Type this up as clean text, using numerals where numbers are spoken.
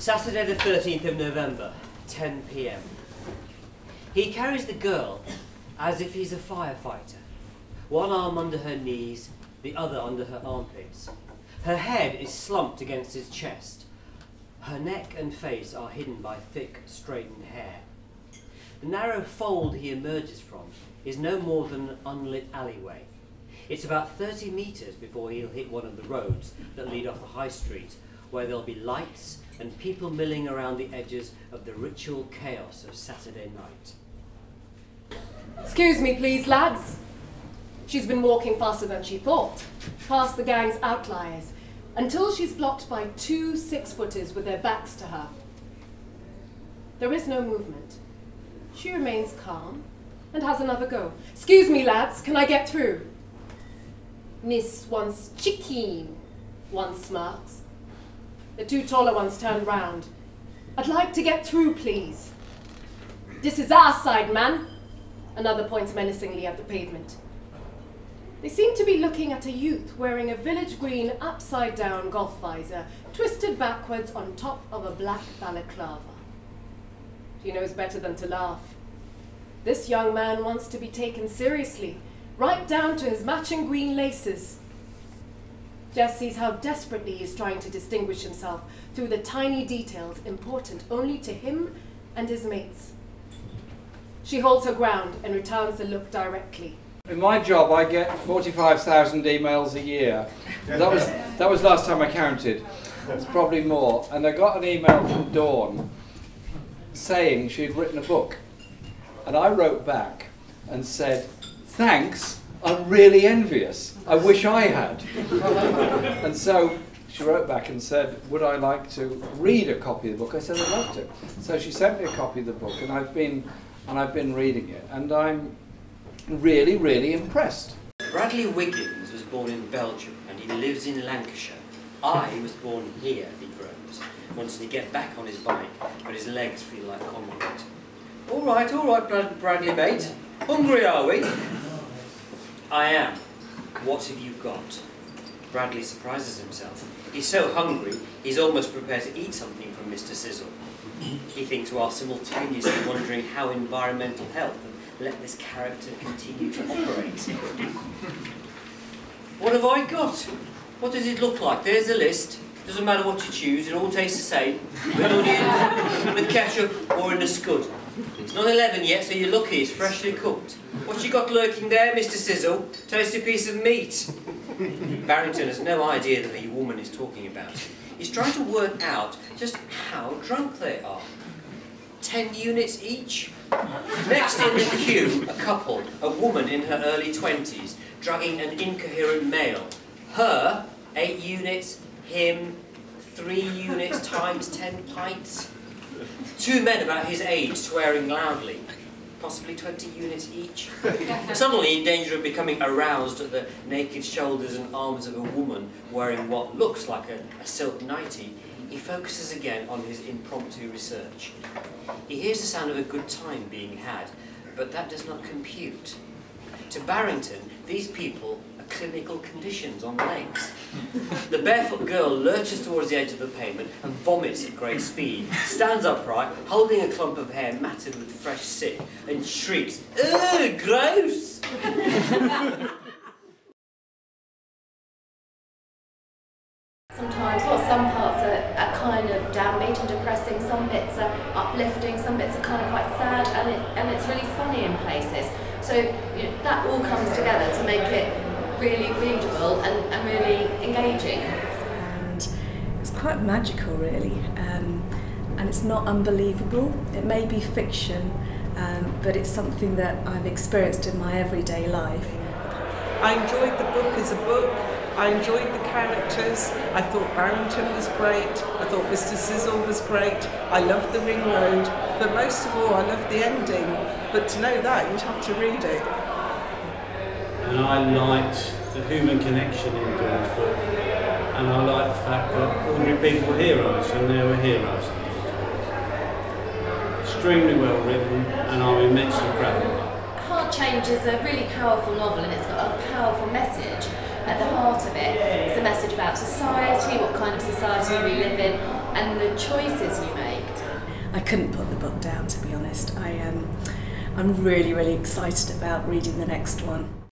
Saturday the 13th of November, 10 p.m. He carries the girl as if he's a firefighter. One arm under her knees, the other under her armpits. Her head is slumped against his chest. Her neck and face are hidden by thick, straightened hair. The narrow fold he emerges from is no more than an unlit alleyway. It's about 30 metres before he'll hit one of the roads that lead off the high street, where there'll be lights and people milling around the edges of the ritual chaos of Saturday night. Excuse me, please, lads. She's been walking faster than she thought, past the gang's outliers, until she's blocked by 2 6-footers with their backs to her. There is no movement. She remains calm and has another go. Excuse me, lads, can I get through? Miss wants chicken, one smirks. The 2 taller ones turn round. I'd like to get through, please. This is our side, man. Another points menacingly at the pavement. They seem to be looking at a youth wearing a village green upside-down golf visor, twisted backwards on top of a black balaclava. She knows better than to laugh. This young man wants to be taken seriously, right down to his matching green laces. Jess sees how desperately he's trying to distinguish himself through the tiny details important only to him and his mates. She holds her ground and returns the look directly. In my job, I get 45,000 emails a year. That was last time I counted. It's probably more. And I got an email from Dawn saying she'd written a book. And I wrote back and said, "Thanks, I'm really envious. I wish I had." And so she wrote back and said, "Would I like to read a copy of the book?" I said, "I'd love to." So she sent me a copy of the book, and I've been reading it, and I'm really, really impressed. Bradley Wiggins was born in Belgium and he lives in Lancashire. I was born here, he groans, wanting to get back on his bike, but his legs feel like concrete. All right, Bradley mate. Hungry, are we? I am. What have you got? Bradley surprises himself. He's so hungry, he's almost prepared to eat something from Mr. Sizzle. He thinks while simultaneously wondering how environmental health let this character continue to operate. What have I got? What does it look like? There's a list. Doesn't matter what you choose, it all tastes the same. With onions, with ketchup, or in a scud. It's not 11 yet, so you're lucky it's freshly cooked. What you got lurking there, Mr. Sizzle? Tasty piece of meat. Barrington has no idea that the woman is talking about him. He's trying to work out just how drunk they are. 10 units each? Next in the queue, a couple, a woman in her early 20s, dragging an incoherent male. Her, 8 units, him, 3 units times 10 pints. 2 men about his age swearing loudly, possibly 20 units each. Suddenly in danger of becoming aroused at the naked shoulders and arms of a woman wearing what looks like a silk nightie, he focuses again on his impromptu research. He hears the sound of a good time being had, but that does not compute. To Barrington, these people are clinical conditions on legs. The barefoot girl lurches towards the edge of the pavement and vomits at great speed, stands upright, holding a clump of hair matted with fresh sick, and shrieks, "Ugh, gross!" Sometimes, some parts are kind of downbeat and depressing, some bits are uplifting, some bits are kind of quite sad, and it's really funny in places. So that all comes together to make it really readable and really engaging. And it's quite magical, really, and it's not unbelievable. It may be fiction, but it's something that I've experienced in my everyday life. I enjoyed the book as a book. I enjoyed the characters. I thought Barrington was great. I thought Mr. Sizzle was great. I loved the Ring Road. But most of all, I loved the ending. But to know that, you'd have to read it. And I liked the human connection in Dawn's book. And I liked the fact that ordinary people were heroes, and there were heroes in Dawn's book. Extremely well written, and I'm immensely proud of it. Heart Change is a really powerful novel, and it's got a powerful message. At the heart of it, it's a message about society, what kind of society we live in, and the choices you make. I couldn't put the book down, to be honest. I'm really, really excited about reading the next one.